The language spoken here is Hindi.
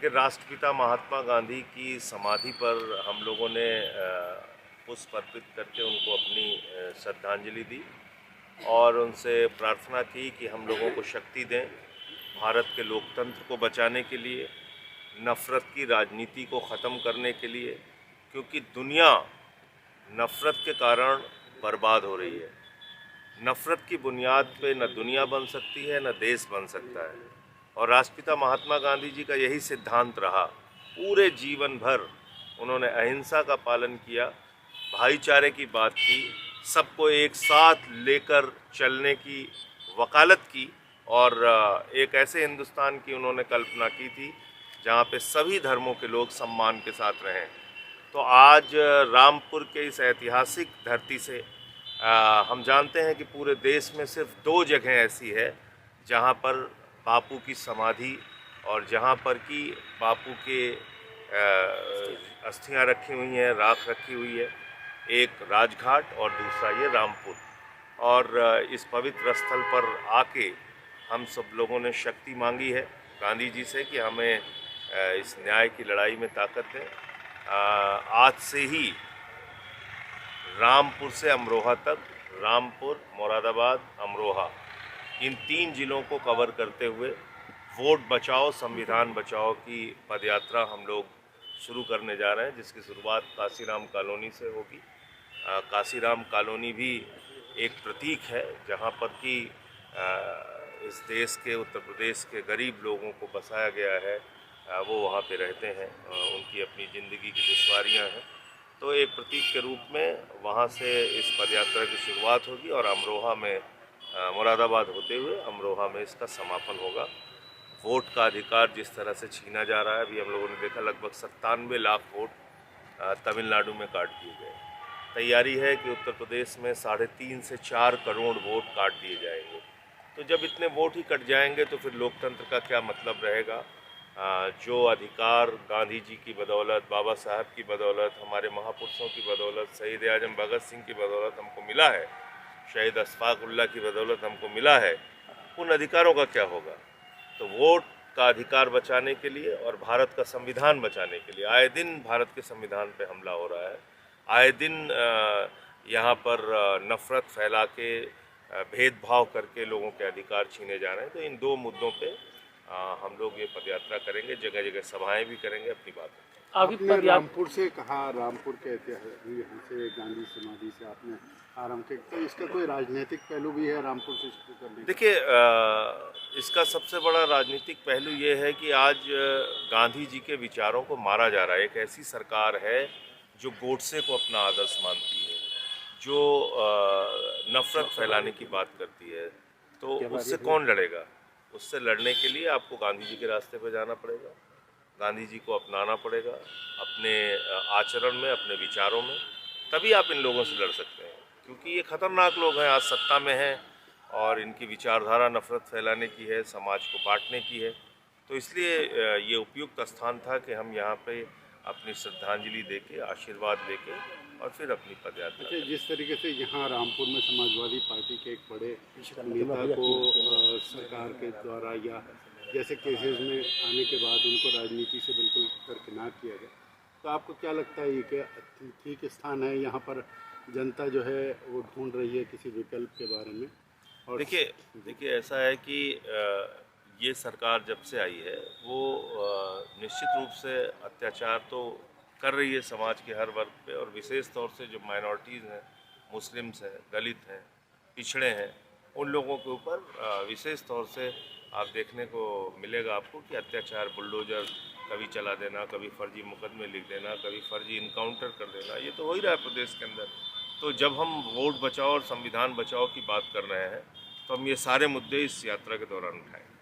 कि राष्ट्रपिता महात्मा गांधी की समाधि पर हम लोगों ने पुष्प अर्पित करके उनको अपनी श्रद्धांजलि दी और उनसे प्रार्थना की कि हम लोगों को शक्ति दें भारत के लोकतंत्र को बचाने के लिए, नफ़रत की राजनीति को ख़त्म करने के लिए, क्योंकि दुनिया नफ़रत के कारण बर्बाद हो रही है। नफ़रत की बुनियाद पे न दुनिया बन सकती है, न देश बन सकता है। और राष्ट्रपिता महात्मा गांधी जी का यही सिद्धांत रहा। पूरे जीवन भर उन्होंने अहिंसा का पालन किया, भाईचारे की बात की, सबको एक साथ लेकर चलने की वकालत की और एक ऐसे हिंदुस्तान की उन्होंने कल्पना की थी जहाँ पे सभी धर्मों के लोग सम्मान के साथ रहें। तो आज रामपुर के इस ऐतिहासिक धरती से हम जानते हैं कि पूरे देश में सिर्फ 2 जगह ऐसी है जहाँ पर बापू की समाधि और जहाँ पर कि बापू के अस्थियां रखी हुई हैं, राख रखी हुई है। एक राजघाट और दूसरा ये रामपुर। और इस पवित्र स्थल पर आके हम सब लोगों ने शक्ति मांगी है गांधी जी से कि हमें इस न्याय की लड़ाई में ताकत दें। आज से ही रामपुर से अमरोहा तक, रामपुर, मुरादाबाद, अमरोहा, इन 3 जिलों को कवर करते हुए वोट बचाओ संविधान बचाओ की पदयात्रा हम लोग शुरू करने जा रहे हैं, जिसकी शुरुआत काशीराम कॉलोनी से होगी। काशीराम कॉलोनी भी एक प्रतीक है जहां पर कि इस देश के, उत्तर प्रदेश के गरीब लोगों को बसाया गया है। वो वहाँ पे रहते हैं, उनकी अपनी ज़िंदगी की दुश्वारियाँ हैं। तो एक प्रतीक के रूप में वहाँ से इस पदयात्रा की शुरुआत होगी और अमरोहा में, मुरादाबाद होते हुए अमरोहा में इसका समापन होगा। वोट का अधिकार जिस तरह से छीना जा रहा है, अभी हम लोगों ने देखा लगभग 97 लाख वोट तमिलनाडु में काट दिए गए। तैयारी है कि उत्तर प्रदेश में 3.5 से 4 करोड़ वोट काट दिए जाएंगे। तो जब इतने वोट ही कट जाएंगे तो फिर लोकतंत्र का क्या मतलब रहेगा। जो अधिकार गांधी जी की बदौलत, बाबा साहब की बदौलत, हमारे महापुरुषों की बदौलत, शहीद आजम भगत सिंह की बदौलत हमको मिला है, शहीद अशफाक उल्लाह की बदौलत हमको मिला है, उन अधिकारों का क्या होगा। तो वोट का अधिकार बचाने के लिए और भारत का संविधान बचाने के लिए आए दिन भारत के संविधान पे हमला हो रहा है। आए दिन यहाँ पर नफ़रत फैला के, भेदभाव करके लोगों के अधिकार छीने जा रहे हैं। तो इन 2 मुद्दों पे हम लोग ये पदयात्रा करेंगे, जगह जगह सभाएं भी करेंगे, अपनी बात। आपने रामपुर से कहा, रामपुर के यहाँ से गांधी समाधि से आपने आरंभ किया, तो इसका कोई राजनीतिक पहलू भी है रामपुर से शुरू करने? देखिए, इसका सबसे बड़ा राजनीतिक पहलू ये है कि आज गांधी जी के विचारों को मारा जा रहा है। एक ऐसी सरकार है जो गोडसे को अपना आदर्श मानती है, जो नफ़रत फैलाने की बात करती है। तो उससे कौन लड़ेगा? उससे लड़ने के लिए आपको गांधी जी के रास्ते पर जाना पड़ेगा, गांधी जी को अपनाना पड़ेगा अपने आचरण में, अपने विचारों में, तभी आप इन लोगों से लड़ सकते हैं। क्योंकि ये खतरनाक लोग हैं, आज सत्ता में हैं और इनकी विचारधारा नफ़रत फैलाने की है, समाज को बांटने की है। तो इसलिए ये उपयुक्त स्थान था कि हम यहाँ पे अपनी श्रद्धांजलि देके, आशीर्वाद लेके और फिर अपनी पदयात्रा। अच्छा, जिस तरीके से यहाँ रामपुर में समाजवादी पार्टी के एक बड़े नेता को सरकार के द्वारा या जैसे केसेस में आने के बाद उनको राजनीति से बिल्कुल दरकिनार किया गया, तो आपको क्या लगता है ये क्या ठीक स्थान है? यहाँ पर जनता जो है वो ढूंढ रही है किसी विकल्प के बारे में। और देखिए ऐसा है कि ये सरकार जब से आई है वो निश्चित रूप से अत्याचार तो कर रही है समाज के हर वर्ग पे, और विशेष तौर से जो माइनॉरिटीज़ हैं, मुस्लिम्स हैं, दलित हैं, पिछड़े हैं, उन लोगों के ऊपर विशेष तौर से आप देखने को मिलेगा आपको कि अत्याचार, बुलडोजर कभी चला देना, कभी फर्जी मुकदमे लिख देना, कभी फर्जी इनकाउंटर कर देना, ये तो हो ही रहा है प्रदेश के अंदर। तो जब हम वोट बचाओ और संविधान बचाओ की बात कर रहे हैं तो हम ये सारे मुद्दे इस यात्रा के दौरान उठाएंगे।